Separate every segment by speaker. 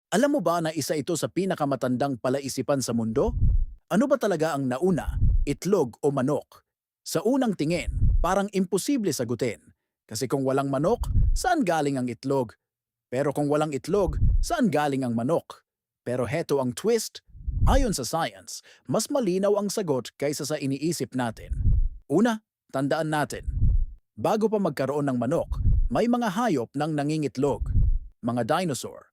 Speaker 1: Alam mo ba na isa ito sa pinakamatandang palaisipan sa mundo? Ano ba talaga ang nauna, itlog o manok? Sa unang tingin, parang imposible sagutin. Kasi kung walang manok, saan galing ang itlog? Pero kung walang itlog, saan galing ang manok? Pero heto ang twist. Ayon sa science, mas malinaw ang sagot kaysa sa iniisip natin. Una, tandaan natin, bago pa magkaroon ng manok, may mga hayop nang nangingitlog. Mga dinosaur,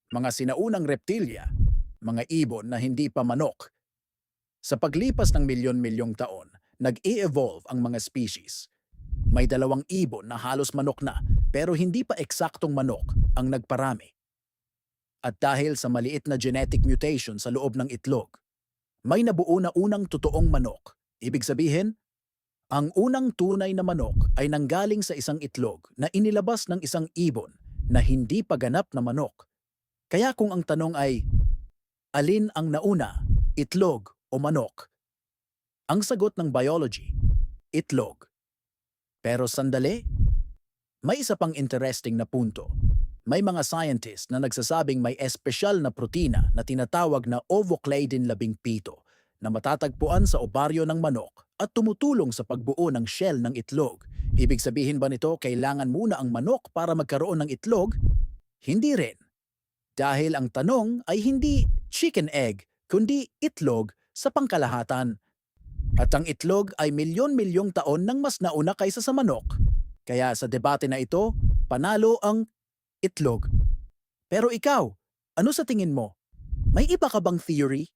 Speaker 1: mga sinaunang reptilya, mga ibon na hindi pa manok. Sa paglipas ng milyon-milyong taon, nag-e-evolve ang mga species. May dalawang ibon na halos manok na pero hindi pa eksaktong manok ang nagparami. At dahil sa maliit na genetic mutation sa loob ng itlog, may nabuo na unang totoong manok. Ibig sabihin, ang unang tunay na manok ay nanggaling sa isang itlog na inilabas ng isang ibon na hindi pa ganap na manok. Kaya kung ang tanong ay, alin ang nauna, itlog o manok? Ang sagot ng biology, itlog. Pero sandali, may isa pang interesting na punto. May mga scientist na nagsasabing may espesyal na protina na tinatawag na ovocladin 17 na matatagpuan sa obaryo ng manok at tumutulong sa pagbuo ng shell ng itlog. Ibig sabihin ba nito kailangan muna ang manok para magkaroon ng itlog? Hindi rin. Dahil ang tanong ay hindi chicken egg, kundi itlog sa pangkalahatan. At ang itlog ay milyon-milyong taon nang mas nauna kaysa sa manok. Kaya sa debate na ito, panalo ang itlog. Pero ikaw, ano sa tingin mo? May iba ka bang theory?